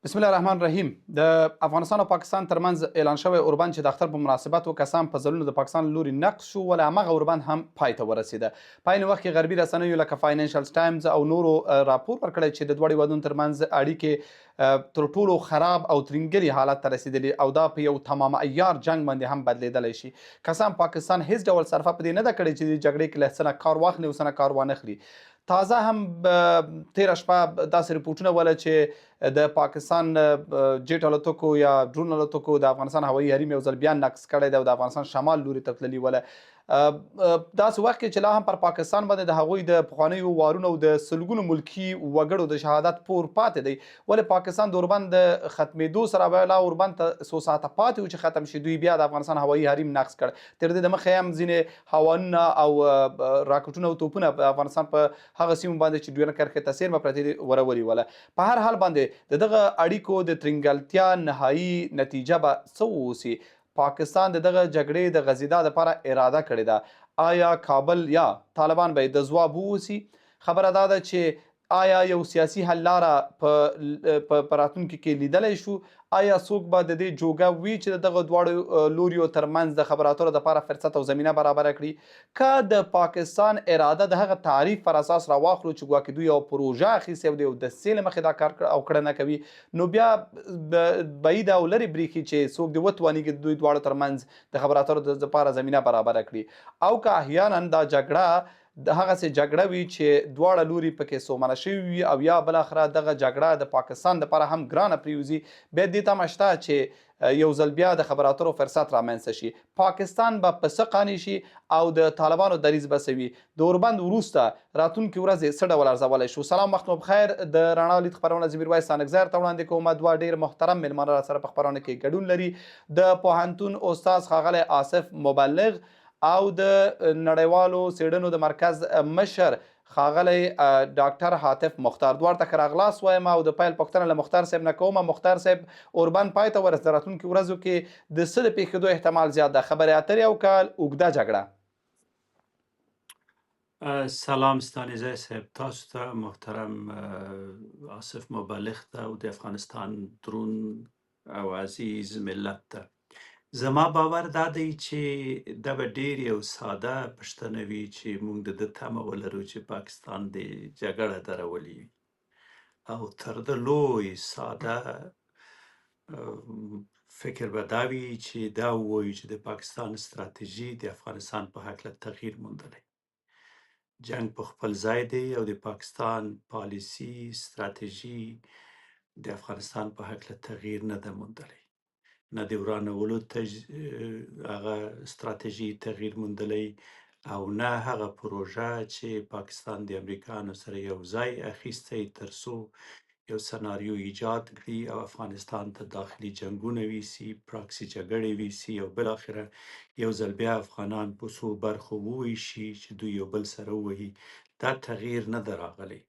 بسم الله الرحمن الرحیم. د افغانستان او پاکستان ترمنځ اعلان شوی اوربند چې د اختر په مناسبت و کسان په ځلونو د پاکستان له لوري نقض شو، ولې همغه اوربند هم پای ته ورسېده. په عین وخت کې غربي رسنیو لکه فاینانشل ټایمز او نورو راپور ورکړی چې د دواړو هیوادونو ترمنځ اړیکې تر ټولو خراب او ترینګلي حالت ته رسېدلي او دا په یو تمام عیار جنګ باندې هم بدلېدلی شي. کسان پاکستان هیڅ ډول صرفه په دې نه ده کړې چې د جګړې کې له څه نه کار واخلي او څه نه کار وانخلي. تازه هم تیره شپه داسې رپورټونه وله چې د پاکستان جیټ الوتکو یا ډرون الوتکو د افغانستان هوایي حریم یو ځل بیا نقض کړی دی او د افغانستان شمال لوري ته تللي وله. داسې وخت کې چې لا هم پر پاکستان باندې د هغوی د پخوانیو وارونو او د سلګونو ملکي وګړو د شهادت پور پاتې دی، ولې پاکستان د اوربند د ختمېدو سره به لا اوربند ته څو ساعته پاتې و چې ختم شي، دوی بیا د افغانستان هوایي حریم نقض کړ. تر دې دمخه هم ځینې هوانونه او راکټونه او توپونه په افغانستان په هغه سیمو باندې چې ډیورنډ کرښې ته څیرمه پرتې دي ورولي وله. په هر حال باندې د دغه اړیکو د ترینګلتیا نهایي نتیجه به څه واوسي؟ پاکستان د دغه جګړې د غزیدا دپاره اراده کړې ده. آیا کابل یا طالبان به یې د ځواب ووسي؟ خبره دا ده چې آیا یو سیاسي حل لاره په راتلونکي کې لیدلی شو؟ آیا څوک به د دې جوګه وي چې د دغه دواړو لوریو ترمنځ د خبرو اترو دپاره فرصت او زمینه برابره کړي؟ که د پاکستان اراده د هغه تعریف پر اساس راواخلو چې ګواکې دوی یو پروژه اخیستې او د یو دسیسې له مخې دا کار او کړنه کوي، نو بیا بعید او لرې برېښي چې څوک دې وتوانېږي د دوی دواړو ترمنځ د خبرو اترو دپاره زمینه برابره کړي. او که احیانا دا جګړه د هغسې جګړه وي چې دواړه لوري پکې ستومانه شوي وي او یا بالاخره دغه جګړه د پاکستان دپاره هم ګرانه پرېوځي، بیا دې تمه شته چې یو ځل بیا د خبرو اترو فرصت رامنځته شي. پاکستان به په څه قانع شي او د طالبانو دریځ به څه وي؟ د اوربند وروسته راتلونکې ورځې څه ډول ارزولی شو؟ سلام، وخت مو بخیر. د رڼا لید خپرونه زه میرویس سانکزی ته وړاندې کوم. دوه ډېر محترم میلمانه راسره په خپرونه کې ګډون لري. د پوهنتون استاد ښاغلی آصف مبلغ او د نړیوالو څېړنو د مرکز مشر ښاغلی ډاکټر حاطف مختار. دواړو ته ښه راغلاست وایم او د پیل پوښتنه له مختار صاحب نه کوم. مختار صاحب، اوربند پای ته ورسېده، راتلونکي ورځو کې د څه د پېښېدو احتمال زیات ده؟ خبرې اترې او که اوږده جګړه؟ سلام ستانیزی صاحب، تاسو ته محترم آصف مبلغ ته او د افغانستان درون او عزیز ملت ته. زما باور دا دی چې دا به ډېر یو ساده پوښتنه وي چې موږ د ده تمه ولرو چې پاکستان د جګړه درولي وي، او تر ده لوی ساده فکر به دا وي چې دا ووایو چې د پاکستان ستراتیژي د افغانستان په هکله تغییر موندلی. جنگ په خپل ځای دی او د پاکستان پالیسی ستراتیژي د افغانستان په هکله تغییر نه ده موندلی، نه د ورانولو هغه ستراتیژي تغییر موندلی، او نه هغه پروژه چې پاکستان د امریکایانو سره یو ځای اخیستی تر څو یو سناریو ایجاد کړي او افغانستان ته داخلي جنگونه ویسي، پراکسي جګړې ویسي او بالاخره یو ځل بیا افغانان په څو برخو وویشي چې دوی یو بل سره ووهي. دا تغییر نه ده راغلی.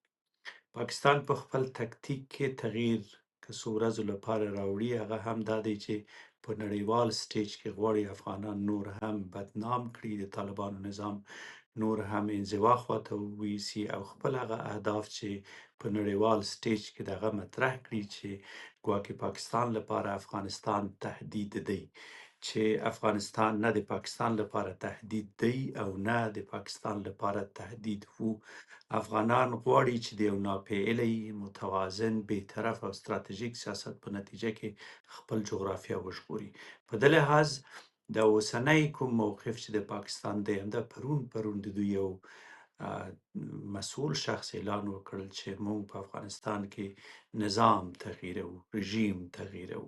پاکستان په خپل تکتیک کې تغییر که څو ورځو لپاره راوړي، هغه هم دا دی چې په نړیوال سټیج کې غواړي افغانان نور هم بدنام کړي، د طالبانو نظام نور هم انزوا خواته وویسي او خپل هغه اهداف چې په نړیوال سټیج کې دغه مطرح کړي چې ګواکې پاکستان لپاره افغانستان تهدید دی، چې افغانستان نه د پاکستان لپاره تهدید دی او نه د پاکستان لپاره تهدید وو. افغانان غواړي چې د یو ناپیعلی، متوازن، بیطرف او ستراتیژیک سیاست په نتیجه کې خپل جغرافیه وژغوري. په دې لحاظ د اوسنی کوم موقف چې د پاکستان دی، همدا پرون د دوی یو مسئول شخص اعلان وکړل چې موږ په افغانستان کې نظام تغییرو، رژیم تغییرو.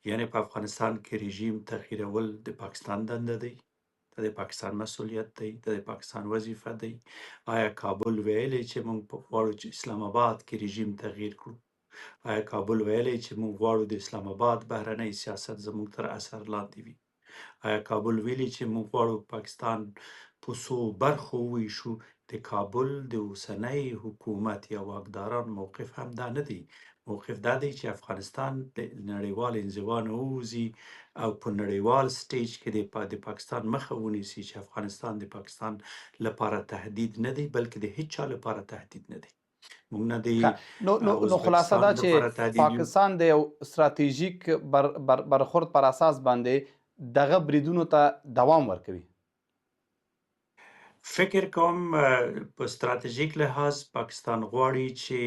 یعنی په افغانستان کې رژیم تغییرول د پاکستان دنده دی، د پاکستان مسئولیت دی، د پاکستان وظیفه دی. آیا کابل ویلی چې موږ غواړو چې اسلام آباد کې رژیم تغییر کړو؟ آیا کابل ویلی چې موږ غواړو د اسلام آباد بهرنی سیاست زموږ تر اثر لاندې وي؟ آیا کابل ویلي چې موږ غواړو پاکستان په څو برخو وویشو؟ د کابل د اوسنی حکومت یا واکداران موقف هم دا نه دی. موقف دا دی چې افغانستان د نړیوال انزوا نه ووځي او په نړیوال سټیج کې د پاکستان مخه ونیسي چې افغانستان د پاکستان لپاره تهدید نه دی، بلکې د هیڅ چا لپاره تهدید نه دی. موږ نه دی نو خلاصه دا لپاره چې تهدید یو. پاکستان د یو ستراتیژیک برخورد پر اساس باندې دغه بریدونو ته دوام ورکوي. فکر کوم په ستراتیژیک لحاظ پاکستان غواړي چې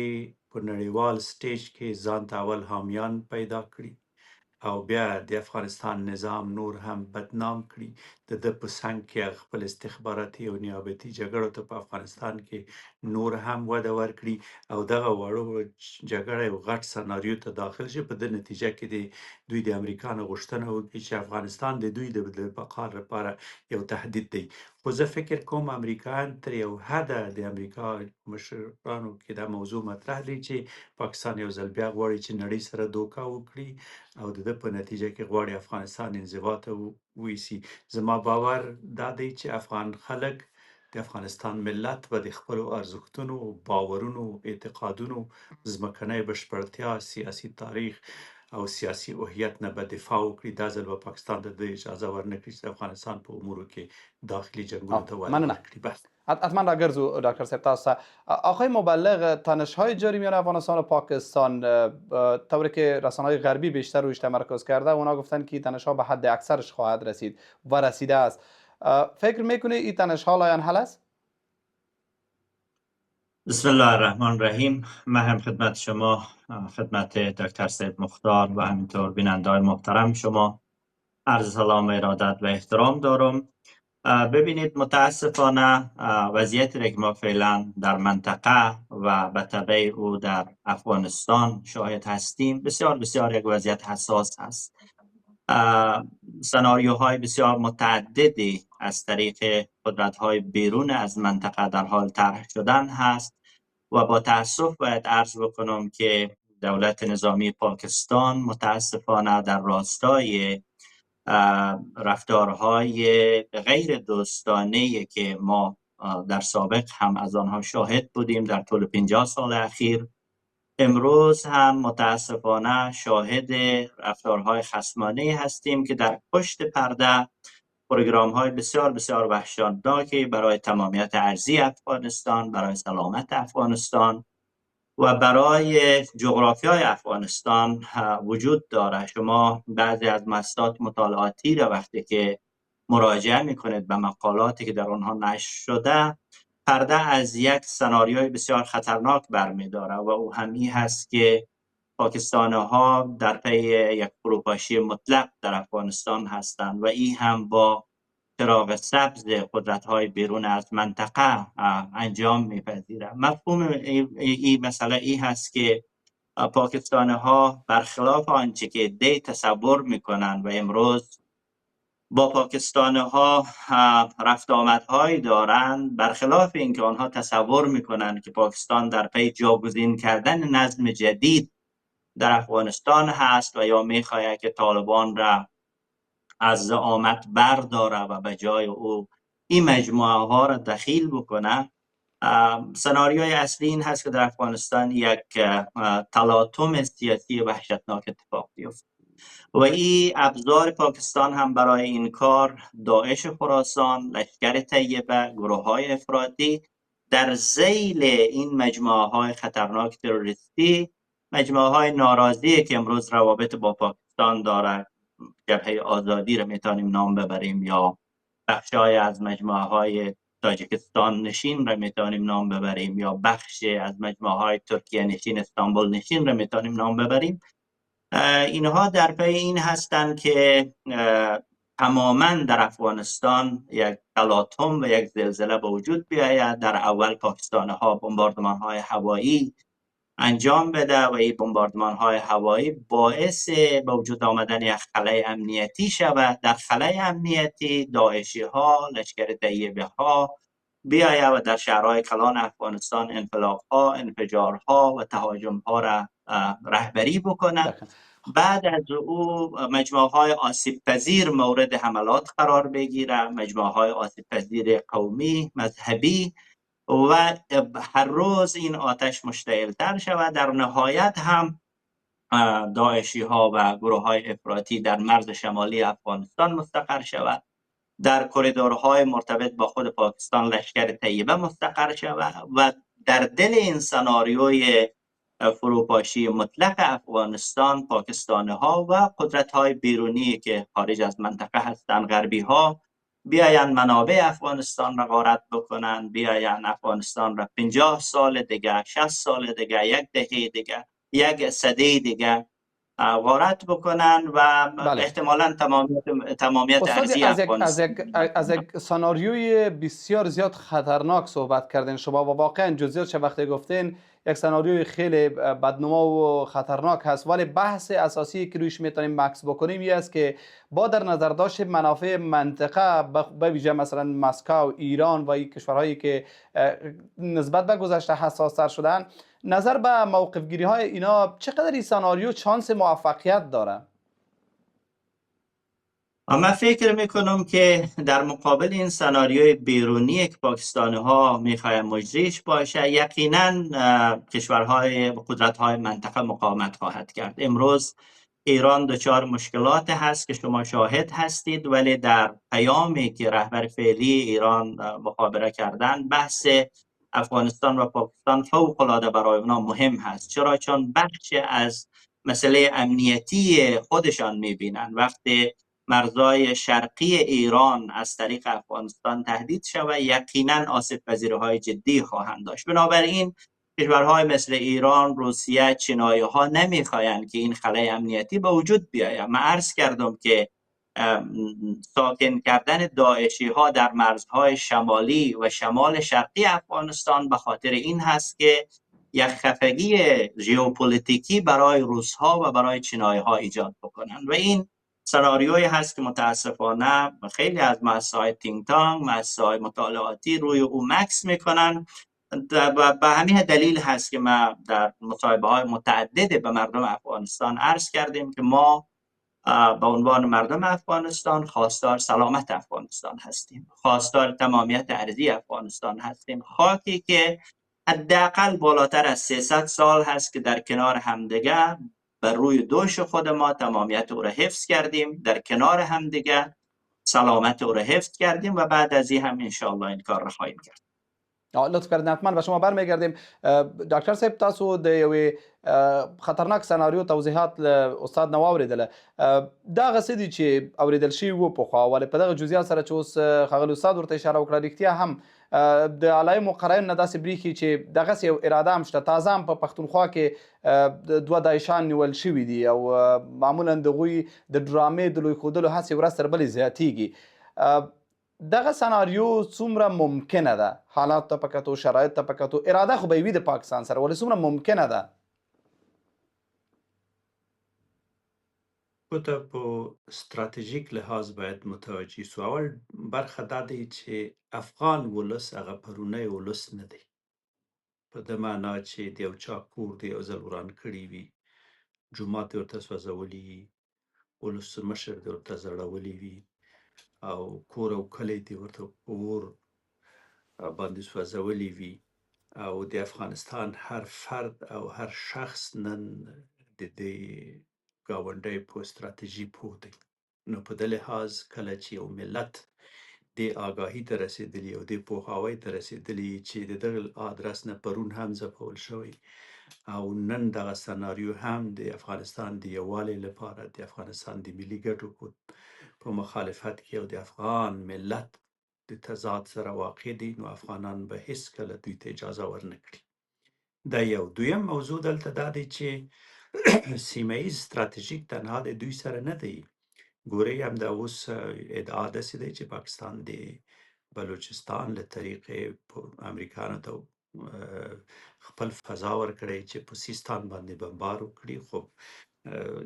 په نړیوال سټیج کې ځان ته اول حامیان پیدا کړي او بیا د افغانستان نظام نور هم بدنام کړي. د په څنګ کې خپل استخباراتي او نیابتي جګړو ته په افغانستان کې نور هم وده ورکړي او دغه وړو جګړه یو غټ سناریو ته داخل شي. په دې نتیجه کې دوی د امریکا نه غوښتنه وکړي چې افغانستان د دوی د بقا لپاره یو تهدید دی. خو زه فکر کوم امریکایان تر یو حده د امریکا مشرانو کې دا موضوع مطرح دی چې پاکستان یو ځل بیا غواړي چې نړۍ سره دوکه وکړي او د په نتیجه کې غواړي افغانستان انزوا ته ویسي. زما باور دا دی چې افغان خلک د افغانستان ملت به د خپلو ارزښتونو، باورونو، اعتقادونو، ځمکنۍ بشپړتیا، سیاسي تاریخ او سیاسي هویت نه به دفاع وکړي. دا ځل به پاکستان ته د اجازه ورنکړي چې د افغانستان په امورو کې داخلي جنگونو ته وده ورکړي. بس حتما راگرزو دکتر صاحب تاسو. آقای مبلغ، تنش‌های جاری میان افغانستان و پاکستان طوری که رسانه‌های غربی بیشتر روش تمرکز کرده، اونا گفتن که تنش‌ها به حد اکثرش خواهد رسید و رسیده است. فکر میکنه این تنش‌ها لاین حل است؟ بسم الله الرحمن الرحیم. من هم خدمت شما، خدمت دکتر سید مختار و همینطور بیننده‌های محترم شما عرض سلام و ارادت و احترام دارم. ببینید، متاسفانه وضعیتی را که ما فعلا در منطقه و به تبع او در افغانستان شاهد هستیم بسیار بسیار یک وضعیت حساس هست. سناریوهای بسیار متعددی از طریق قدرت‌های بیرون از منطقه در حال طرح شدن هست و با تأسف باید عرض بکنم که دولت نظامی پاکستان متاسفانه در راستای رفتارهای غیر دوستانه که ما در سابق هم از آنها شاهد بودیم در طول 50 سال اخیر، امروز هم متاسفانه شاهد رفتارهای خصمانه هستیم که در پشت پرده پروگرام‌های بسیار بسیار وحشتناکی برای تمامیت ارضی افغانستان، برای سلامت افغانستان و برای جغرافیای افغانستان وجود داره. شما بعضی از مؤسسات مطالعاتی را وقتی که مراجعه میکنید به مقالاتی که در آنها نشر شده، پرده از یک سناریوی بسیار خطرناک برمیداره و او همی هست که پاکستانی‌ها در پی یک فروپاشی مطلق در افغانستان هستند و این هم با چراغ سبز قدرت‌های بیرون از منطقه انجام می‌پذیرد. مفهوم این مسئله این هست که پاکستانی‌ها برخلاف آنچه که دی تصور می‌کنند و امروز با پاکستانی‌ها رفت آمدهایی دارند، برخلاف اینکه آنها تصور می‌کنند که پاکستان در پی جاگزین کردن نظم جدید در افغانستان هست و یا می‌خواهد که طالبان را از زعامت برداره و به جای او این مجموعه ها را دخیل بکنه. سناریوی اصلی این هست که در افغانستان یک تلاطم سیاسی وحشتناک اتفاق بیفته و این ابزار پاکستان هم برای این کار داعش خراسان، لشکر طیبه، گروه های افراطی در ذیل این مجموعه های خطرناک تروریستی، مجموعه های ناراضی که امروز روابط با پاکستان داره، جبهه آزادی را میتونیم نام ببریم یا بخشای از مجموعه های تاجیکستان نشین را میتونیم نام ببریم یا بخشی از مجموعه های ترکیه نشین، استانبول نشین را میتونیم نام ببریم. اینها در پی این هستند که تماما در افغانستان یک تلاطم و یک زلزله به وجود بیاید. در اول پاکستانی‌ها بمباردمان های هوایی انجام بده و این بمباردمان های هوایی باعث به وجود آمدن یک خلای امنیتی شود. در خلای امنیتی داعشی ها، لشکر طیبه ها بیاید و در شهرهای کلان افغانستان انفلاق ها، انفجار ها و تهاجم ها را رهبری بکنه. بعد از او مجموعه های آسیب پذیر مورد حملات قرار بگیره، مجموعه های آسیب پذیر قومی، مذهبی، و هر روز این آتش مشتعل‌تر شود. در نهایت هم داعشی ها و گروه های افراطی در مرز شمالی افغانستان مستقر شود، در کریدورهای مرتبط با خود پاکستان لشکر طیبه مستقر شود و در دل این سناریوی فروپاشی مطلق افغانستان پاکستانی ها و قدرت های بیرونی که خارج از منطقه هستند، غربی ها، بیاین منابع افغانستان را غارت بکنن، بیاین افغانستان را 50 سال دیگه، 60 سال دیگه، یک دهه دیگه، یک سده دیگه غارت بکنن و بله. احتمالاً تمامیت استاد، ارضی افغانستان. از یک سناریوی بسیار زیاد خطرناک صحبت کردین شما و واقعا جزئیاتش وقتی گفتین یک سناریوی خیلی بدنما و خطرناک هست، ولی بحث اساسی که رویش میتونیم مکس بکنیم این است که با در نظر داشت منافع منطقه به ویژه مثلا مسکو، ایران و این کشورهایی که نسبت به گذشته حساستر شدن، نظر به موقف گیری های اینا چقدر این سناریو چانس موفقیت داره؟ من فکر میکنم که در مقابل این سناریوی بیرونی که پاکستانی ها میخواهند مجریش باشه، یقینا کشورهای و قدرت های منطقه مقاومت خواهد کرد. امروز ایران دچار مشکلات هست که شما شاهد هستید، ولی در پیامی که رهبر فعلی ایران مخابره کردن، بحث افغانستان و پاکستان فوق العاده برای اونا مهم هست. چرا؟ چون بخش از مسئله امنیتی خودشان میبینن. وقتی مرزهای شرقی ایران از طریق افغانستان تهدید شود، یقینا آسیب پذیری‌های جدی خواهند داشت. بنابراین کشورهای مثل ایران، روسیه، چینایی ها نمیخواهند که این خلای امنیتی به وجود بیاید. من عرض کردم که ساکن کردن داعشی ها در مرزهای شمالی و شمال شرقی افغانستان به خاطر این هست که یک خفگی ژئوپلیتیکی برای روس ها و برای چینایی ها ایجاد بکنند و این سناریویی هست که متاسفانه خیلی از مؤسسه‌های تینک تانک، مؤسسه‌های مطالعاتی روی او مکس میکنن و به همین دلیل هست که ما در مصاحبه های متعدد به مردم افغانستان عرض کردیم که ما به عنوان مردم افغانستان خواستار سلامت افغانستان هستیم، خواستار تمامیت ارضی افغانستان هستیم، خاکی که حداقل بالاتر از 300 سال هست که در کنار همدیگه بر روی دوش خود ما تمامیت او را حفظ کردیم، در کنار همدیگه سلامت او را حفظ کردیم و بعد از این هم انشاءالله این کار را خواهیم کرد. لطف کردین، حتما به شما برمیگردیم. ډاکټر صاحب، تاسو د یوې خطرناک سناریو توضیحات له استاد نه واورېدله. دغه څه دي چې اورېدل شوي وو پخوا، ولې په دغه جزئیات سره چې اوس ښاغلي استاد ورته اشاره وکړه، رښتیا هم د علایمو قراینو نه داسې برېښي چې دغسې یو اراده هم شته. تازه هم په پښتونخوا کې 2 داعشان نیول شوي دي او معمولا د هغوی د ډرامې د لوی ښودلو هڅې ورځ تر بلې زیاتېږي. دغه سناریو څومره ممکنه ده؟ حالات ته په کتو، شرایط ته په کتو، اراده خو به یې وي د پاکستان سره، ولې څومره ممکنه ده؟ خو ته په ستراتیژیک لحاظ باید متوجه سو. اول برخه دا دی چې افغان ولس هغه پرونی ولس نه دی، په د معنا چې د یو چا کور دی یو ځل وران کړي وي، جومات یې ورته سوځولی وي، ولسمشر دې ورته زړولی وي او کور او کلی دې ورته په اور باندې سوځولی وي او د افغانستان هر فرد او هر شخص نن د دې ګاونډۍ په ستراتیژي پوه دی. نو په دې لحاظ کله چې یو ملت د آگاهی ته رسیدلی او د پوهاوی ته رسیدلی چې د دغه آدرس نه پرون هم ځپول شوی او نن دغه سناریو هم د افغانستان د یووالي لپاره د افغانستان د ملي ګټو په مخالفت کې او د افغان ملت د تضاد سره واقع دي، نو افغانان به هیڅ کله دوی ته اجازه ورنکړي. دا یو. دویم موضوع دلته دا دی چې سیمه ایز ستراتیژیک تنها د دوی سره نه دی. ګورئ هم دا اوس ادعا داسې دی چې پاکستان د بلوچستان له طریقې امریکانو ته خپل فضا ورکړی چې په سیستان باندې بمبار وکړي. خو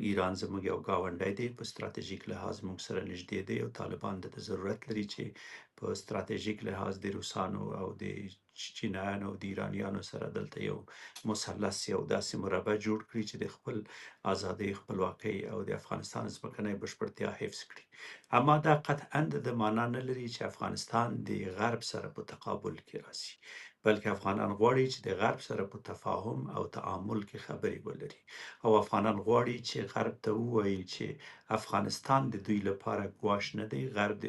ایران زموږ یو ګاونډی دی، په ستراتیژیک لحاظ موږ سره نږدې دی او طالبان د ضرورت لري چې په ستراتیژیک لحاظ د روسانو او د چینایانو او د ایرانیانو سره دلته یو مثلث، یو داسې مربع جوړ کړي چې د خپل ازادۍ، خپلواکۍ او د افغانستان ځمکنۍ بشپړتیا حفظ کړي. اما دا قطعا د معنا نه لري چې افغانستان د غرب سره په تقابل کې راسي، بلکې افغانان غواړي چې د غرب سره په تفاهم او تعامل کې خبرې ولري او افغانان غواړي چې غرب ته ووایي چې افغانستان د دوی لپاره ګواښ نه دی. غرب د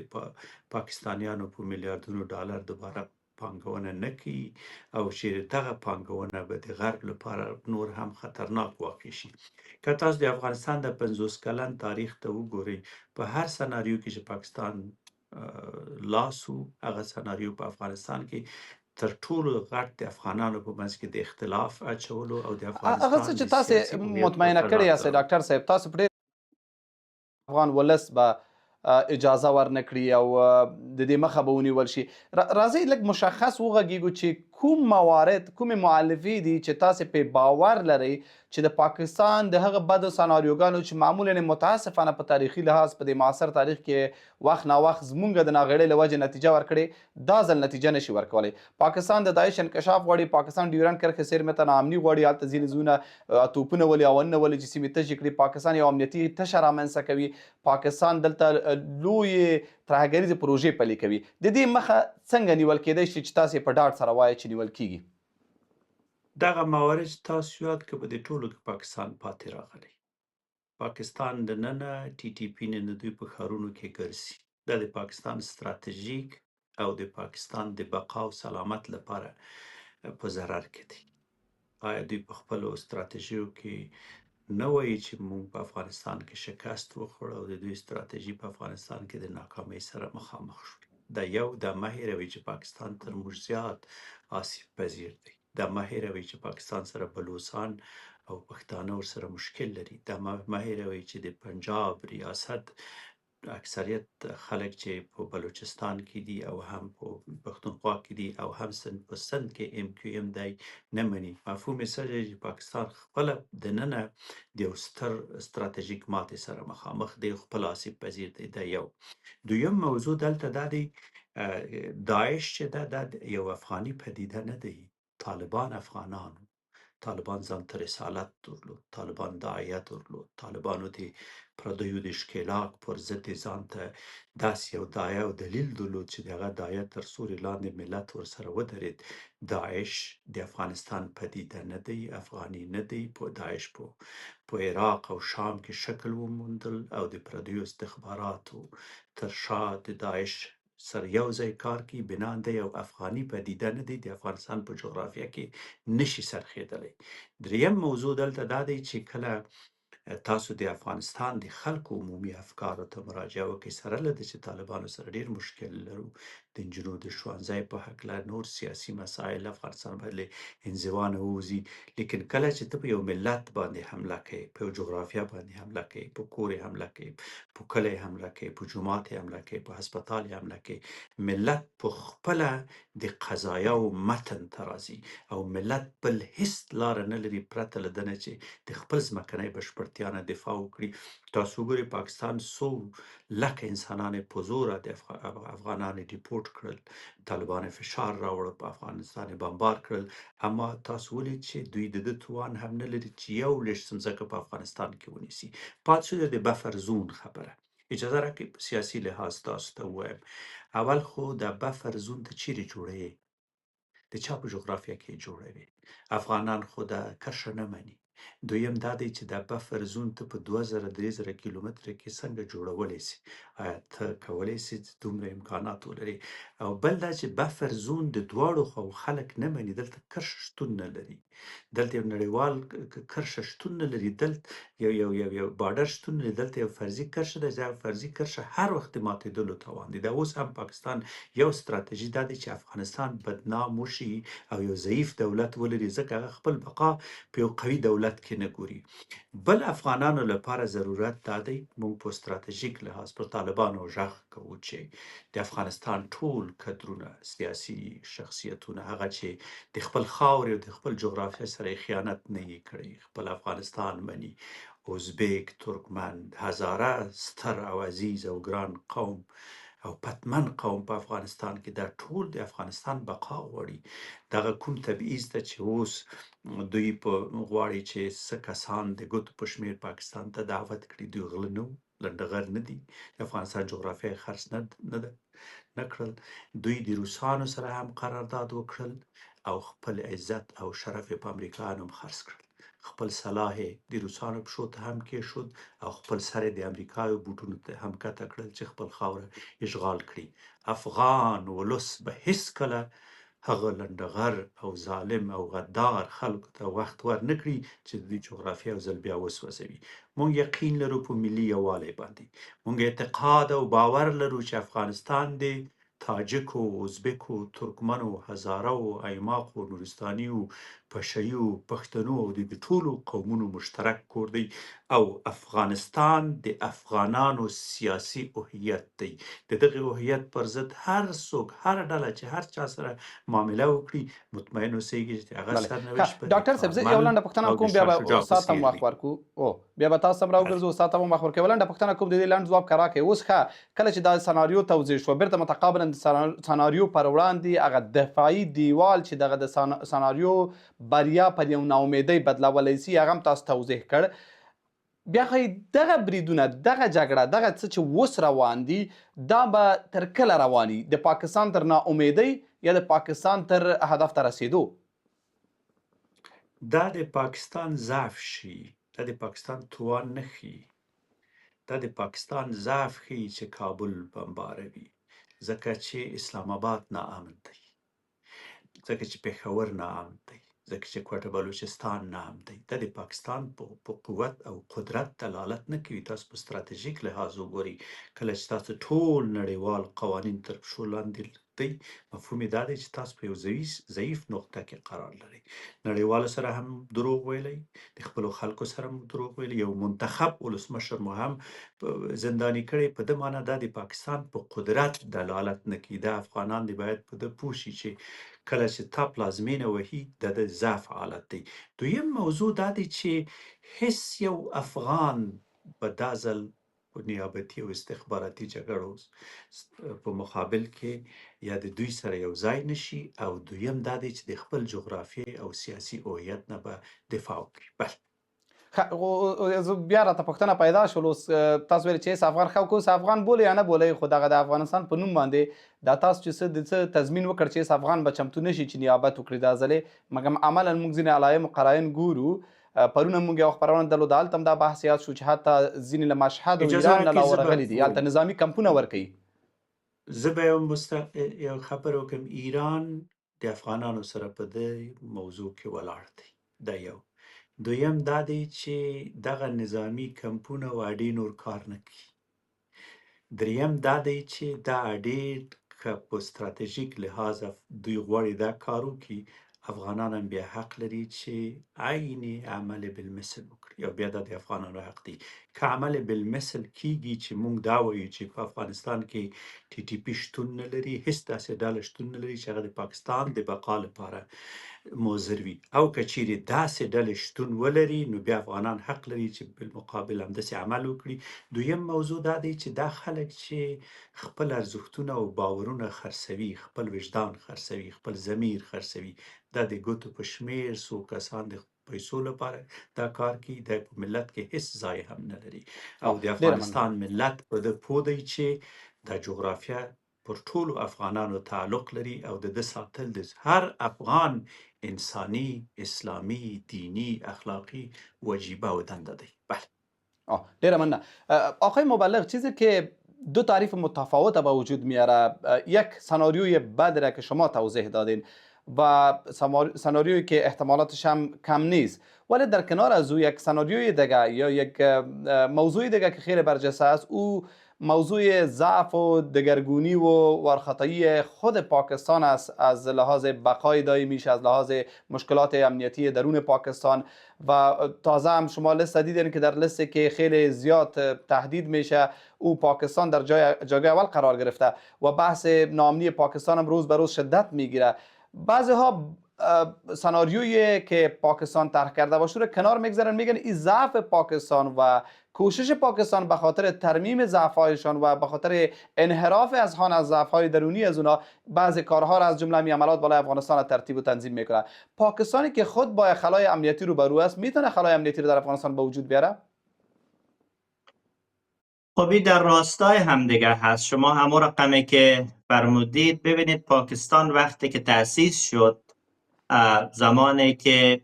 پاکستانیانو په میلیاردونو ډالر دوباره پانګونه نه کوي او چې دغه پانګونه به د غرب لپاره نور هم خطرناک واقع شي. که تاسو د افغانستان د 50 کلن تاریخ ته وګورئ، په هر سناریو کې چې پاکستان لاسو، هغه سناریو په افغانستان کې تر ټولو غټ د افغانانو په منځ کې د اختلاف اچولو او د هغه څه افغانستان چې د تاسو سیاسي هویت مطمئنه په کړی تضاد یاست راوړي. ډاکټر صاحب، تاسو په ډېر افغان ولس به اجازه ورنکړي او د دې مخه به ونیول شي. راځئ لږ مشخص وغږیږو چې کوم موارد، کومې مؤلفې دي چې تاسې پې باور لرئ چې د پاکستان د هغه بدو سناریوګانو چې معمولا متاسفانه په تاریخي لحاظ په دې معاصر تاریخ کې وخت ناوخت زمونږ د ناغېړۍ له وجې نتیجه ورکړې، دا ځل نتیجه نشي ورکولی. پاکستان د داعش انکشاف غواړي، پاکستان ډیورنډ کرښې سیمې ته ناامني غواړي، هلته ځینې ځایونه توپونه ولي او ونونه ولي چې سیمې تشې کړي. پاکستان یو امنیتي تشه رامنځته کوي. پاکستان دلته لویې ترهګریزې پروژې پلي کوي. د دې مخه څنګه نیول کېدی شي چې تاسې په ډاډ سره وایئ چې نیول کیږي؟ دغه موارد چې تاسو یاد کړه په دې ټولو کې پاکستان پاتې راغلی. پاکستان د ننه ټي ټي پي نه دوی په ښارونو کې ګرځي. دا د پاکستان ستراتیژیک او د پاکستان د بقا او سلامت لپاره په ضرر کې دی. آیا دوی په خپلو ستراتیژیو کې نه وایي چې موږ په افغانستان کې شکست وخوړ او د دوی ستراتیژي په افغانستان کې د ناکامۍ سره مخامخ شو؟ دا مه هېروئ چې پاکستان تر موږ زیات آسیب پذیر دی. دا مه هېروئ چې پاکستان سره بلوچستان او پښتانه ورسره مشکل لري. دا مه هېروئ چې د پنجاب ریاست اکثریت خلک چې په بلوچستان کې دي او هم په پښتونخوا کې دي او هم په سند کې ام کیو ام دی نه مني. مفهوم یې څه دی چې پاکستان خپله دننه د یو ستر ستراتیژیک ماتې سره مخامخ دی، خپل آسیب پذیر دی. دا یو. دویم موضوع دلته دا دی، داعش چې دا یو افغاني پدیده نه دی. طالبان افغانانو، طالبان ځان ته رسالت درلود، طالبان داعیه درلود، طالبانو د پردیو د ښکېلاک پر ضد یې ځان ته داسې یو داعیه او دلیل درلود چې د هغه داعیه تر سیوري لاندې ملت ورسره ودرېد. داعش د افغانستان پدیده نه دی، افغاني نه دی. داعش په عراق او شام کې شکل وموندل او د پردیو استخباراتو تر شا د داعش سره یو ځای کار کوي. بنا دی یو افغاني پدیده نه دی، د افغانستان په جغرافیه کې نشي څرخېدلی. دریم موضوع دلته دا دی چې کله تاسو د افغانستان د خلکو عمومي افکارو ته مراجعه وکړئ، سره له دې چې طالبانو سره ډېر مشکل لرو، د نجونو د ښوونځي په هکله نور سیاسي مسایل افغانستان باید له انزوا نه ووځي. لیکن کله چې ته په یو ملت باندې حمله کوي، په یو جغرافیه باندې حمله کوي، په کور یې حمله کوي، په کلی حمله کوي، په جومات یې حمله کوي، په هسپتال یې حمله کوي، ملت په خپله د قضایاو متن ته راځي او ملت بل هیڅ لاره نه لري پرته له دنه چې د خپل ځمکنۍ بشپړتیا نه دفاع وکړي. تاسو وګورئ پاکستان څو لکه انسانان یې په زوره د افغانان ډیپورټ کړل، طالبان فشار راوړ، په افغانستان یې بمبار کړل. اما تاسو ولید چې دوی د ده توان هم نه لري چې یو لږ ځمکه په افغانستان کې ونیسي. پاتې شوه د بفر زون خبره. اجازه راکړئ په سیاسي لحاظ تاسو ته ووایم. اول خو د بفر زون ته چیرې جوړوي؟ د چا په جغرافیه کې جوړوي؟ افغانان خو د کرښه نه مني. دویم دا دی چې د بفر زون ته په 2000-3000 کیلومتره کې څنګه جوړولی سي؟ آیا ته کولی سي دومره امکانات ولري؟ او بل دا چې بفر زون د دواړو خو خلک نه مني، دلته کرښه شتون نه لري، دلته یو نړیوال کرښه شتون نه لري، دلته یو بارډر شتون نه لري، دلته یو فرضي کرښه ده. دا فرضي کرښه هر وخت د ماتېدلو توان دی. دا اوس هم پاکستان یو ستراتیژي دا دی چې افغانستان بدنام وشي او یو ضعیف دولت ولري، ځکه هغه خپل بقا په یو قوي دولت کې نه ګوري. بل افغانانو لپاره ضرورت دا دی، موږ په ستراتیژیک لحاظ پر طالبانو غږ کوو چې د افغانستان ټول کدرونه، سیاسي شخصیتونه، هغه چې د خپل خاورې او د خپل جغرافیه سره خیانت نه یې کړی، خپل افغانستان مني، ازبک، ترکمن، هزاره، ستر او عزیز او ګران قوم او پتمن قوم په افغانستان کې دا ټول د افغانستان بقا غواړي. دغه کوم تبعیض ته چې اوس دوی په غواړي چې څه کسان د ګوتو په شمېر پاکستان ته دعوت کړي، دوی غله نه وو، لنډغر نه دي، د افغانستان جغرافیه یې خرڅ نه کړل. دوی د روسانو سره هم قرارداد وکړل او خپل عزت او شرف یې په امریکایانو هم خرڅ کړل. خپل سلاح یې د روسانو پښو ته هم کېښود او خپل سر یې د امریکایو بوټونو ته هم کته کړل چې خپل خاوره اشغال کړي. افغان ولس به هیڅکله هغه لنډغر او ظالم او غدار خلکو ته وخت ور نه کړي چې د دوی جغرافیه او ځل بیا وسوځوي. موږ یقین لرو په ملي یووالي باندې. موږ اعتقاد او باور لرو چې افغانستان دی تاجکو، ازبکو، ترکمنو، هزارو، ایماقو، نورستانیو، پشیو، پښتنو او د ټولو قومونو مشترک کور دی او افغانستان د افغانانو سیاسي هویت دی. د دغه هویت پر ضد هر څوک، هر ډله چې هر چا سره معامله وکړي، مطمئن اوسئ چې هغه بله سرنوشت به د ډاکټر صاحب زه یو لنډه پوښتنه او د کوم بیا شاه به شجاع په استاد ته څیر وخت وي. ورکو بیا به تاسو هم راوګرځو استاد ته هم وخت ورکوي. یوه لنډه پوښتنه کوم د دې لنډ ځواب که راکړئ. اوس ښه کله چې دا سناریو توضیح شوه بیرته متقابلا د سناریو پر وړاندې هغه دفاعي دیوال چې دغه د سناریو بریا پر یو ناامیدۍ بدلولی سي هغه هم تاسو توضیح کړ. بیا ښایي دغه بریدونه، دغه جګړه، دغه څه چې اوس روان دي دا به تر کله رواني؟ د پاکستان تر ناامیدۍ یا د پاکستان تر هدف ته رسیدو؟ دا د پاکستان ضعف شي، دا د پاکستان توان نه ښیي. دا د پاکستان ضعف ښیي چې کابل بمباروي، ځکه چې اسلام آباد ناامن دی، ځکه چې پېښور ناامن دی، ځکه چې کوټه بلوچستان ناامن دی. دا د پاکستان په قوت او قدرت دلالت نه کوي. تاسو په ستراتیژیک لحاظ وګورئ، کله چې تاسو ټول نړیوال قوانین تر پښو لاندې دی، مفهوم یې دا دی چې تاسو په یو ضعیف نقطه کې قرار لرئ. نړیوالو سره هم دروغ ویلی، د خپلو خلکو سره هم دروغ ویلی، یو منتخب ولسمشر مو هم زنداني کړی. په ده معنی دا د پاکستان په قدرت دلالت نه کوي. دا افغانان دی باید په ده پوه شي چې کله چې تا پلازمینه وهي دا د ضعف حالت دی. دویم موضوع دا دی چې هیڅ یو افغان په دا ځل په نیابتي او استخباراتي جګړو په مقابل کې یا د دوی سره یو ځای نشي، او دویم دا دی چې د خپل جغرافیې او سیاسي هویت نه به دفاع وکړي. بله بیا راته پوښتنه پیدا شول. اوس تاسو ویل چې هېڅ افغان ښه اوس افغان بولئ یا نه بولئ، خو دغه د افغانستان په نوم باندې دا تاسو چې څه د څه تضمین وکړ چې هېڅ افغان به چمتو نشي چې نیابت وکړي دا ځلې. مګر عملا موږ ځینې علایم و قراین ګورو. پرون هم موږ یوه خپرونه درلوده، هلته هم دا بحث یاد شو چې حتی ځینې له مشهد او ایران نه راورغلي دي، هلته نظامي کمپونه ورکوي. زه به یو خبر وکړم. ایران د افغانانو سره په دې موضوع کې ولاړ دی، دا یو. دویم دا دی چې دغه نظامی کمپونه او اډې نور کار نه کوي. دریم دا دی چې دا اډې که په ستراتیژیک لحاظ دوی غواړي دا کار وکړي، افغانان هم بیا حق لري چې عین عمل بالمثل وکړي، او بیا دا د افغانانو حق دی. که عمل بالمثل کیږي چې موږ دا وایو چې په افغانستان کې ټي ټي پي شتون نه لري، هیڅ داسې ډله شتون نه لري چې هغه د پاکستان د بقا لپاره مضر وي، او که چیرې داسې ډلې شتون ولري نو بیا افغانان حق لري چې بالمقابل همداسې عمل وکړي. دویم موضوع دا دی چې دا خلک چې خپل ارزښتونه او باورونه خرڅوي، خپل وجدان خرڅوي، خپل ضمیر خرڅوي، دا د ګوتو په شمیر څو کسان د پیسو لپاره دا کار کوي، دا په ملت کې هیڅ ځای هم نه لري. او د افغانستان ملت په ده پوه دی چې دا جغرافیه پر ټولو افغانانو تعلق لري، او د ده ساتل د هر افغان انسانی، اسلامی، دینی، اخلاقی وجیبه و دنده دی. بله. ډیره مننه. آقای مبلغ، چیزی که دو تعریف متفاوت به وجود میاره، یک سناریوی بد را که شما توضیح دادین و سناریویی که احتمالاتش هم کم نیست، ولی در کنار از او یک سناریوی دیگه یا یک موضوع دیگه که خیلی برجسته است، او موضوع ضعف و دگرگونی و ورخطایی خود پاکستان است، از لحاظ بقای دائمیش، از لحاظ مشکلات امنیتی درون پاکستان. و تازه هم شما لیست دیدین که در لیستی که خیلی زیاد تهدید میشه او پاکستان در جایگاه اول قرار گرفته و بحث ناامنی پاکستان هم روز به روز شدت میگیره. بعضی ها سناریویی که پاکستان طرح کرده باشه رو کنار میگذارن، میگن این ضعف پاکستان و کوشش پاکستان به خاطر ترمیم ضعف‌هایشان و به خاطر انحراف اذهان از ضعف‌های درونی از اونا بعضی کارها را از جمله عملات بالای افغانستان ترتیب و تنظیم میکنه. پاکستانی که خود با خلای امنیتی رو برو است، میتونه خلای امنیتی رو در افغانستان به وجود بیاره؟ خب در راستای همدیگر هست. شما همون رقمی که فرمودید ببینید، پاکستان وقتی که تأسیس شد، زمانی که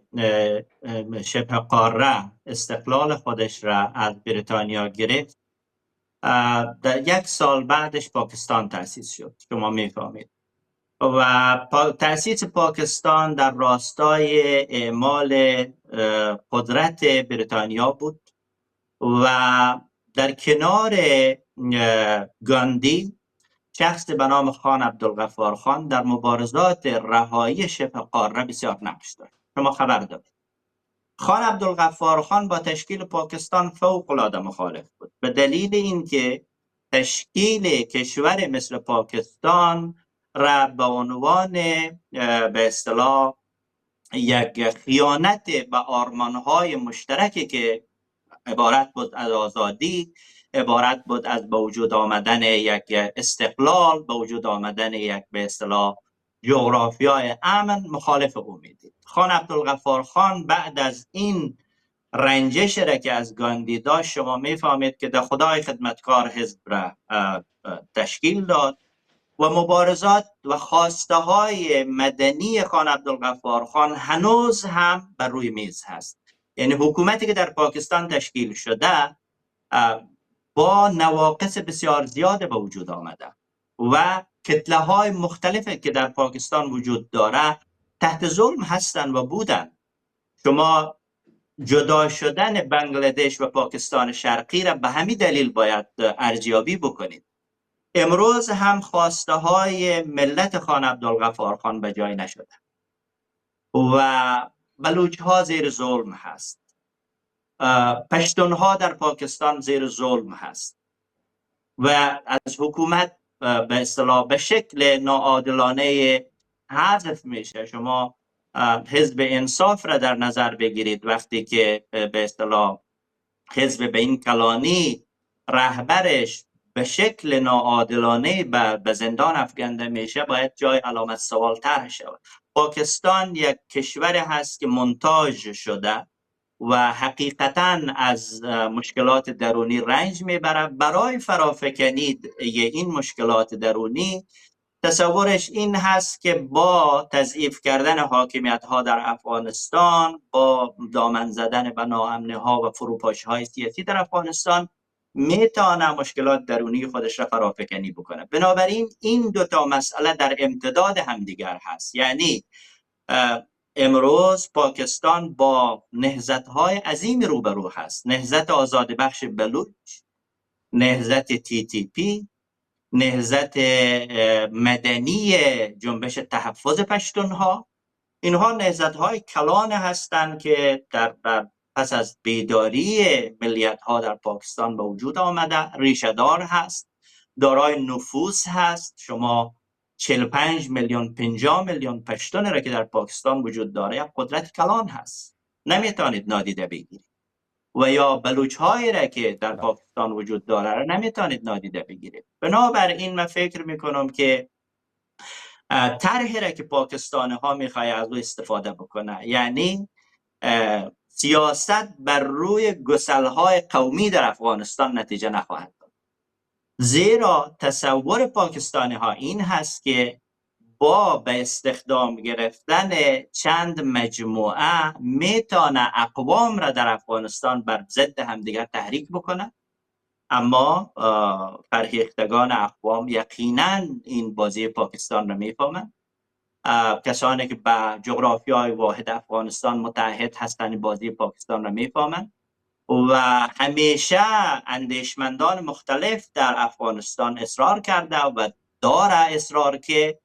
شبه قاره استقلال خودش را از بریتانیا گرفت، در 1 سال بعدش پاکستان تأسیس شد. شما میفهمید. و تأسیس پاکستان در راستای اعمال قدرت بریتانیا بود و در کنار گاندی شخص به نام خان عبدالغفار خان در مبارزات رهایی شبه قاره بسیار نقش داشت. شما خبر دارید خان عبدالغفار خان با تشکیل پاکستان فوق العاده مخالف بود، به دلیل اینکه تشکیل کشور مثل پاکستان را به عنوان به اصطلاح یک خیانت به آرمانهای مشترکی که عبارت بود از آزادی، عبارت بود از به وجود آمدن یک استقلال، به وجود آمدن یک به اصطلاح جغرافیای امن، مخالف او میدید. خان عبدالغفار خان بعد از این رنجش را که از گاندی داشت، شما میفهمید که در خدای خدمتکار حزب را تشکیل داد و مبارزات و خواسته های مدنی خان عبدالغفار خان هنوز هم بر روی میز هست. یعنی حکومتی که در پاکستان تشکیل شده با نواقص بسیار زیاد به وجود آمده و کتله های مختلفی که در پاکستان وجود داره تحت ظلم هستند و بودن. شما جدا شدن بنگلادش و پاکستان شرقی را به همین دلیل باید ارزیابی بکنید. امروز هم خواسته های ملت خان عبدالغفار خان به جای نشده و بلوچ ها زیر ظلم هست، پشتون ها در پاکستان زیر ظلم هست و از حکومت به اصطلاح به شکل ناعادلانه حذف میشه. شما حزب انصاف را در نظر بگیرید، وقتی که به اصطلاح حزب به این کلانی رهبرش به شکل ناعادلانه به زندان افکنده میشه، باید جای علامت سوال طرح شود. پاکستان یک کشور هست که مونتاژ شده و حقیقتاً از مشکلات درونی رنج میبره. برای فرافکنی این مشکلات درونی تصورش این هست که با تضعیف کردن حاکمیت ها در افغانستان، با دامن زدن به ناامنی ها و فروپاشی های سیاسی در افغانستان، میتونه مشکلات درونی خودش را فرافکنی بکنه. بنابراین این دوتا مسئله در امتداد همدیگر هست. یعنی امروز پاکستان با نهضت های عظیمی روبرو هست. نهضت آزاد بخش بلوچ، نهضت TTP، نهضت مدنی جنبش تحفظ پشتونها. اینها نهضت های کلان هستند که در پس از بیداری ملیت ها در پاکستان به وجود آمده، ریشه دار هست، دارای نفوذ هست. شما 45 میلیون 50 میلیون پشتون را که در پاکستان وجود داره، یک قدرت کلان هست، نمیتونید نادیده بگیرید. و یا بلوچ هایی را که در پاکستان وجود داره را نمیتونید نادیده بگیرید. بنابراین من فکر میکنم که طرحی را که پاکستانی ها میخواه از او استفاده بکنه، یعنی سیاست بر روی گسل های قومی در افغانستان نتیجه نخواهد داد. زیرا تصور پاکستانی ها این هست که با به استخدام گرفتن چند مجموعه میتونه اقوام را در افغانستان بر ضد همدیگر تحریک بکنه، اما فرهیختگان اقوام یقینا این بازی پاکستان را میفهمند. کسانی که به جغرافیای واحد افغانستان متحد هستند بازی پاکستان را میفهمند و همیشه اندیشمندان مختلف در افغانستان اصرار کرده و داره اصرار که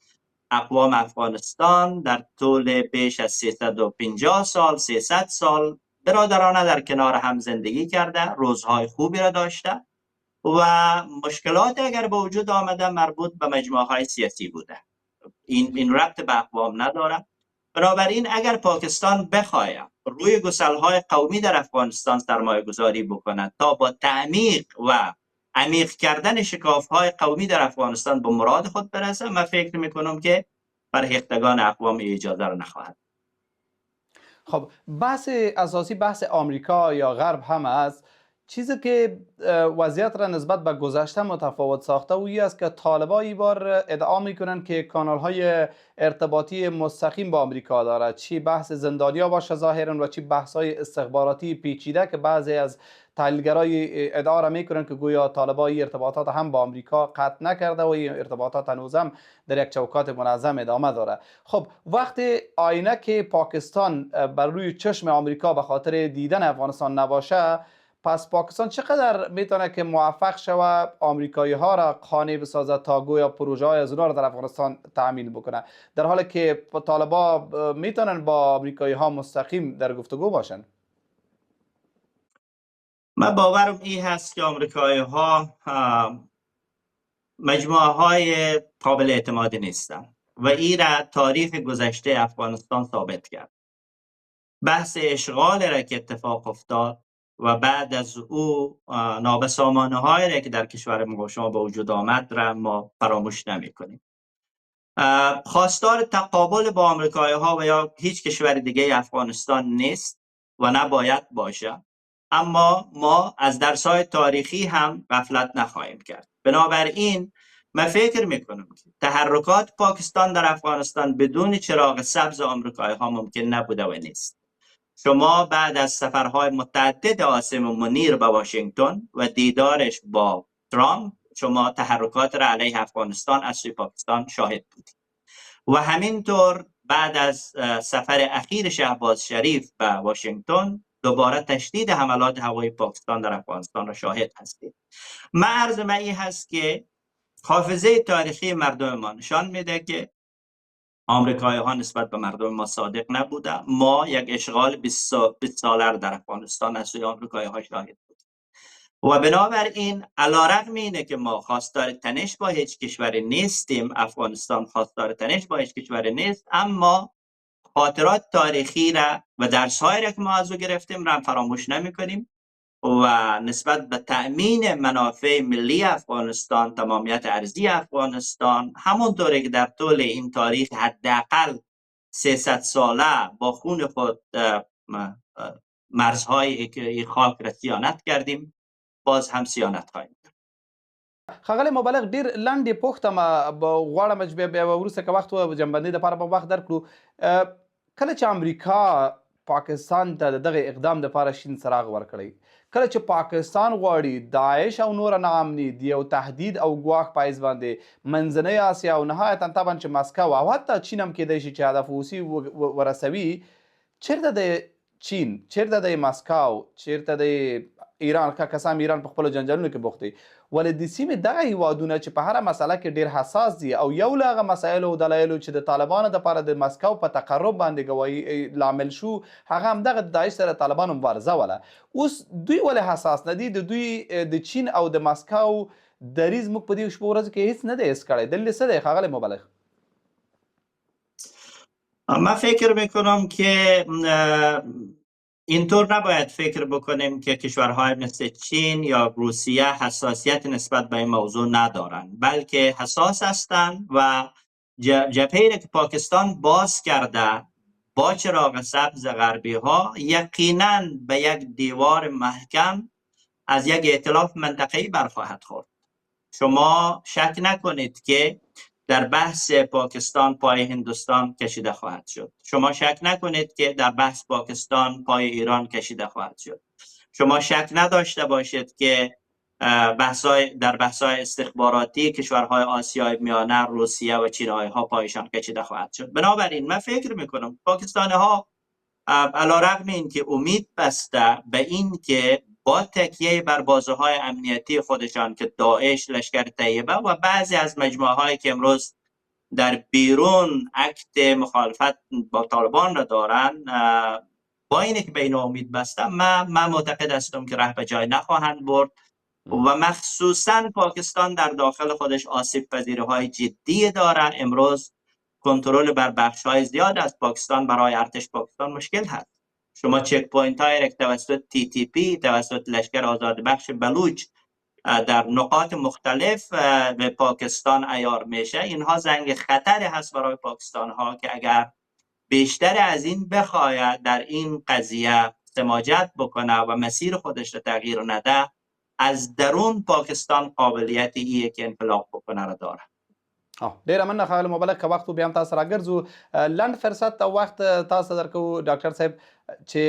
اقوام افغانستان در طول بیش از 350 سال 300 سال برادرانه در کنار هم زندگی کرده، روزهای خوبی را داشته و مشکلات اگر به وجود آمده مربوط به مجموعه های سیاسی بوده. این ربط به اقوام نداره. بنابراین اگر پاکستان بخواد روی گسل‌های قومی در افغانستان سرمایه گذاری بکند تا با تعمیق و عمیق کردن شکاف‌های قومی در افغانستان به مراد خود برسه، من فکر میکنم که فرهیختگان اقوام اجازه را نخواهد. خب بحث اساسی بحث آمریکا یا غرب هم است. چیزی که وضعیت را نسبت به گذشته متفاوت ساخته و این است که طالبان این بار ادعا میکنن که کانال های ارتباطی مستقیم با آمریکا دارد، چی بحث زندانیا باشه ظاهرا و چی بحث های استخباراتی پیچیده که بعضی از تحلیلگرای ادعا را میکنن که گویا طالبان این ارتباطات هم با آمریکا قطع نکرده و این ارتباطات هنوزم در یک چوکات منظم ادامه داره. خب وقتی عینک پاکستان بر روی چشم آمریکا به خاطر دیدن افغانستان نباشه، پس پاکستان چقدر میتونه که موفق شوه آمریکایی ها را قانع بسازه تا گویا پروژه های از اونها را در افغانستان تعمیل بکنه، در حالی که طالبان میتونن با آمریکایی ها مستقیم در گفتگو باشن؟ من باورم این هست که آمریکایی ها مجموعه های قابل اعتمادی نیستند و این را تاریخ گذشته افغانستان ثابت کرد. بحث اشغال را که اتفاق افتاد و بعد از او نابسامانی هایی که در کشور ما شما به وجود آمد را ما فراموش نمی کنیم. خواستار تقابل با آمریکایی ها و یا هیچ کشور دیگه افغانستان نیست و نباید باشه، اما ما از درس‌های تاریخی هم غفلت نخواهیم کرد. بنابراین من فکر میکنم که تحرکات پاکستان در افغانستان بدون چراغ سبز آمریکایی ها ممکن نبوده و نیست. شما بعد از سفرهای متعدد عاصم منیر به واشنگتن و دیدارش با ترامپ، شما تحرکات را علیه افغانستان از سوی پاکستان شاهد بودید و همینطور بعد از سفر اخیر شهباز شریف به واشنگتن دوباره تشدید حملات هوایی پاکستان در افغانستان را شاهد هستید. من عرض من این هست که حافظه تاریخی مردم ما نشان میده که آمریکایی ها نسبت به مردم ما صادق نبوده. ما یک اشغال 20 ساله در افغانستان از سوی آمریکایی ها شاهد بودیم و بنابراین علیرغم اینه که ما خواستار تنش با هیچ کشوری نیستیم، افغانستان خواستار تنش با هیچ کشوری نیست، اما خاطرات تاریخی را و درس‌هایی را که ما از او گرفتیم را فراموش نمی‌کنیم و نسبت به تأمین منافع ملی افغانستان، تمامیت ارضی افغانستان، همونطوری که در طول این تاریخ حداقل 300 ساله با خون خود مرزهای که خاک را صیانت کردیم، باز هم صیانت خواهیم کرد. ښاغلی مبلغ، ډیر لاندې پوښتم غواړم چې بیا وروسته که وخت و جنبندۍ دپاره به وخت درکړو. کله چې امریکا پاکستان ته د دغه اقدام دپاره شین څراغ ورکړی، کله چې پاکستان غواړي داعش او نور ناامني د یو تهدید او ګواښ په حیث باندې منځنۍ اسیا او نهایتا طبعا چې مسکو او حتی چین هم کیدای شي چې هدف اوسي ورسوي، چیرته د چین، چیرته د مسکو، چیرته د ایران، که قسم ایران په خپلو جنجالونو کې بوخت دی، ولې د سیمې دغه هیوادونه چې په هره مسله کې ډېر حساس دي او یو له هغه مسایلو او دلایلو چې د طالبانو دپاره د مسکو په تقرب باندې ګواهي لامل شو، هغه همدغه د داعش سره طالبانو مبارزه وله. اوس دوی ولې حساس نه دي؟ د دوی د چین او د مسکو دریځ موږ په دې شپو ورځو کې هیڅ نه دی حس کړی. دلیل څه دی ښاغلی مبلغ؟ من فکر میکنم که اینطور نباید فکر بکنیم که کشورهای مثل چین یا روسیه حساسیت نسبت به این موضوع ندارند، بلکه حساس هستند و جبهه‌ای که پاکستان باز کرده با چراغ سبز غربی ها یقیناً به یک دیوار محکم از یک ائتلاف منطقه‌ای برخواهد خورد. شما شک نکنید که در بحث پاکستان پای هندوستان کشیده خواهد شد. شما شک نکنید که در بحث پاکستان پای ایران کشیده خواهد شد. شما شک نداشته باشید که در بحث‌های استخباراتی کشورهای آسیای میانه، روسیه و چین‌های ها پایشان کشیده خواهد شد. بنابراین من فکر میکنم پاکستانی ها علیرغم اینکه امید بسته به این که با تکیه بر بازوهای امنیتی خودشان که داعش، لشکر طیبه و بعضی از مجموعه هایی که امروز در بیرون عکت مخالفت با طالبان را دارند، با اینه که به این امید بسته، من معتقد هستم که ره به جای نخواهند برد و مخصوصا پاکستان در داخل خودش آسیب پذیری های جدی داره. امروز کنترل بر بخش های زیاد از پاکستان برای ارتش پاکستان مشکل هست. شما چک پوینت های که توسط TTP، توسط لشکر آزاد بخش بلوچ در نقاط مختلف به پاکستان عیار میشه، اینها زنگ خطر هست برای پاکستان ها که اگر بیشتر از این بخواهد در این قضیه سماجت بکنه و مسیر خودش رو تغییر نده، از درون پاکستان قابلیت ایه که انقلاب بکنه رو داره. ډیره مننه ښاغلی مبلغ که وخت و بیا هم تاسو راګرځو لنډ فرصت او وخت تاسو درکوو ډاکټر صاحب چې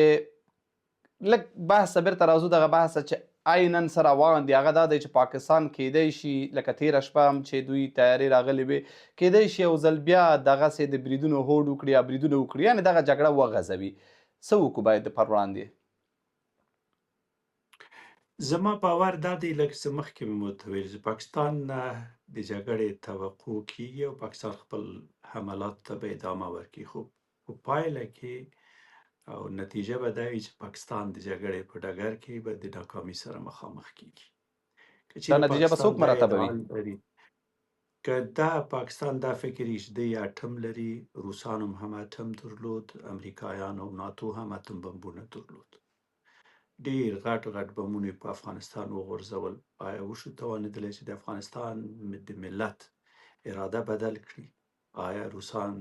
لږ بحث بیرته راځو دغه بحث چې عیناً څه روان دي هغه دا دی چې پاکستان کیدی شي لکه تېره شپه هم چې دوی تیارې راغلې وې کیدی شي یو ځل بیا دغسې د بریدونو هوډ وکړي یا بریدونه وکړي یعنې دغه جګړه وغځوي څه وکړو باید پر وړاندې زما باور دا دی لکه څه مخکې مې ورته ویل چې پاکستان د جګړې توقع کېږي او پاکستان خپل حملاتو ته به ادامه ورکړي خو په پایله کې او نتیجه به دا وي چې پاکستان د جګړې په ډګر کې به د ناکامۍ سره مخامخ کېږي دا نتیجه به څوک مرتبوي که دا پاکستان دا فکر یې چې دی اټم لري روسانو هم اټم درلود امریکایانو ناتو هم اټم بمبونه درلود ډېر غټ بمونه په افغانستان وغورځول آیا وشو توانېدلی چې د افغانستان د ملت اراده بدل کړي آیا روسان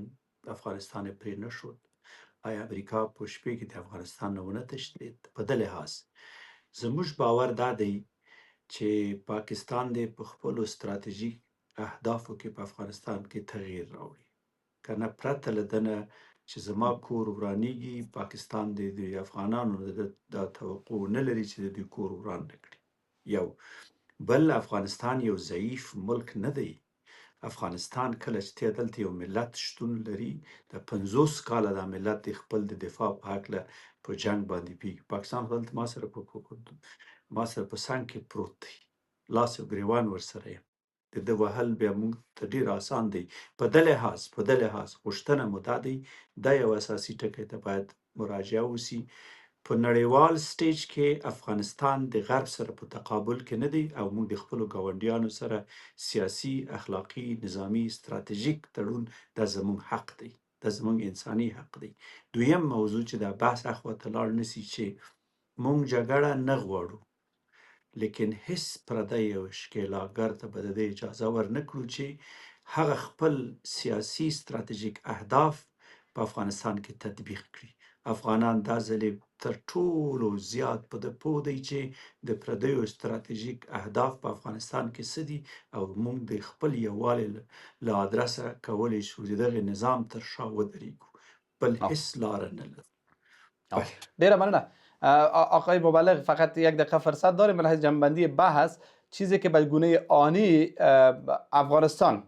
افغانستان پرې نه شول آیا امریکا په شپې کې د افغانستان نه ونه تښتېد په ده لحاظ زموږ باور دا دی چې پاکستان دې په خپلو ستراتیژیک اهدافو کې په افغانستان کې تغییر راوړي که نه پرته له ده نه چې زما کور ورانېږي پاکستان د افغانانو دا توقع نه لري چې د دوی کور وران نه کړي یو بل افغانستان یو ضعیف ملک نه دی افغانستان کله چې دلته یو ملت شتون لري د 50 کاله دا ملت د خپل د دفاع په هکله په جنګ باندې پیږي پاکستان دلته ما سره په څنګ کې پروت دی لاس او ګریوان ورسره یم د ده وهل بیا موږ ته ډېر آسان دی په ده لحاظ غوښتنه مو دا دی دا یو اساسي ټکی ته باید مراجعه وسي په نړیوال سټیج کې افغانستان د غرب سره په تقابل کې نه دی او موږ د خپلو ګاونډیانو سره سیاسي اخلاقي نظامي ستراتیژیک تړون دا زموږ حق دی دا زموږ انساني حق دی دویم موضوع چې دا بحث اخوا ته لاړ نسي چې موږ جګړه نه غواړو لیکن هیڅ پردی او ښکېلاګر ته به د دې اجازه ورنه کړو چې هغه خپل سیاسي ستراتیژیک اهداف په افغانستان کې تطبیق کړي افغانان دا ځلې تر ټولو زیات په ده پوه دی چې د پردیو ستراتیژیک اهداف په افغانستان کې څه دي او موږ د خپل یووالي له ادرسه کولی شو د دغه نظام تر شا ودرېږو بل هیڅ لاره نه لرو ډیره مننه آقای مبلغ فقط یک دقیقه فرصت داریم من حیث جنبندی بحث چیزی که به گونه آنی افغانستان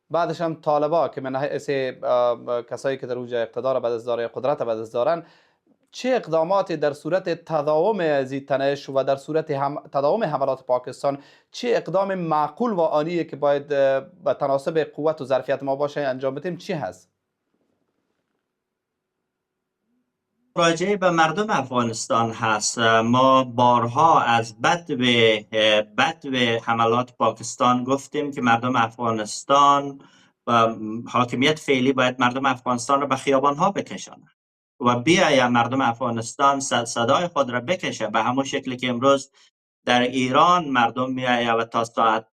بعدش هم طالبا که من حیث کسایی که در اوج اقتدار بعد از دارای قدرت بعد از دارن چه اقداماتی در صورت تداوم زیدتنش و در صورت تداوم حملات پاکستان چه اقدام معقول و آنیه که باید به تناسب قوت و ظرفیت ما باشه انجام بدیم چی هست؟ مراجعه به مردم افغانستان هست ما بارها از بد حملات پاکستان گفتیم که مردم افغانستان و حاکمیت فعلی باید مردم افغانستان رو به خیابان ها بکشانه و بیاید مردم افغانستان صدای خود را بکشه به همون شکلی که امروز در ایران مردم میآید و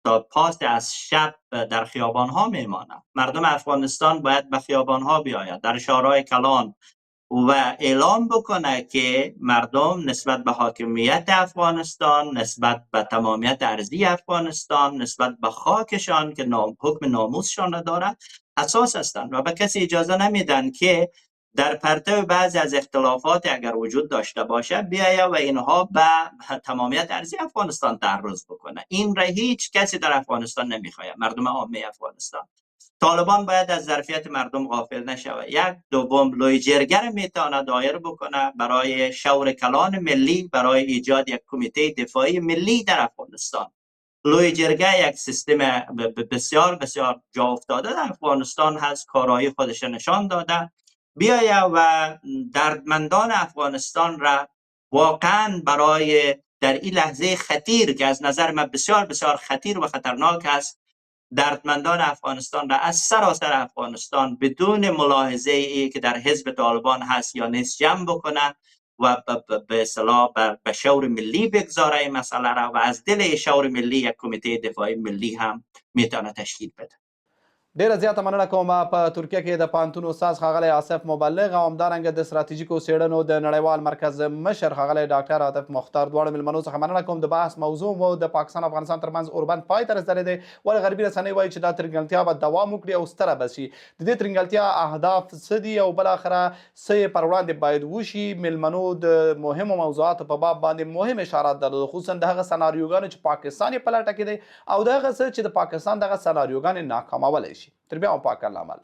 تا پاس از شب در خیابان ها میمانه مردم افغانستان باید به خیابان ها بیاید در شهرهای کلان و اعلام بکنه که مردم نسبت به حاکمیت افغانستان نسبت به تمامیت ارضی افغانستان نسبت به خاکشان که حکم ناموسشان داره حساس هستند و به کسی اجازه نمیدن که در پرتو بعضی از اختلافات اگر وجود داشته باشه بیاید و اینها به تمامیت ارضی افغانستان تعرض بکنه این را هیچ کسی در افغانستان نمیخواد مردم عامه افغانستان طالبان باید از ظرفیت مردم غافل نشود یک دوم لوی جرگه میتونه دایر بکنه برای شور کلان ملی برای ایجاد یک کمیته دفاعی ملی در افغانستان لوی جرگه یک سیستم بسیار بسیار جا افتاده در افغانستان هست کارایی خودش نشان داده بیاید و دردمندان افغانستان را واقعا برای در این لحظه خطیر که از نظر من بسیار بسیار خطیر و خطرناک است دردمندان افغانستان را از سراسر افغانستان بدون ملاحظه ای که در حزب طالبان هست یا نیست جمع بکنه و به اصطلاح به شور ملی بگذاره این مسئله را و از دل شور ملی یک کمیته دفاعی ملی هم میتونه تشکیل بده ډیره زیاته مننه کوم. په ترکیه کې د پوهنتون استاد ښاغلی آصف مبلغ او همدارنګه د ستراتیژیکو څېړنو د نړیوال مرکز مشر ښاغلی ډاکټر عاطف مختار دواړو میلمنو څخه مننه کوم. د بحث موضوع مو د پاکستان او افغانستان ترمنځ اوربند پای ته رسېدلی دی، ولې غربي رسنۍ وایي چې دا ترنګلتیا به دوام وکړي او ستره به شي. د دې ترنګلتیا اهداف څه دي او بالاخره څه یې پر وړاندې باید وشي؟ میلمنو د مهمو موضوعاتو په باب باندې مهم اشارات درلودل، خصوصا د هغه سناریوګانو چې پاکستان یې په لټه کې دی او د هغه څه چې د پاکستان دغه سناریوګانې ناکامولی شي. تر بیا هم پاک الله عمل.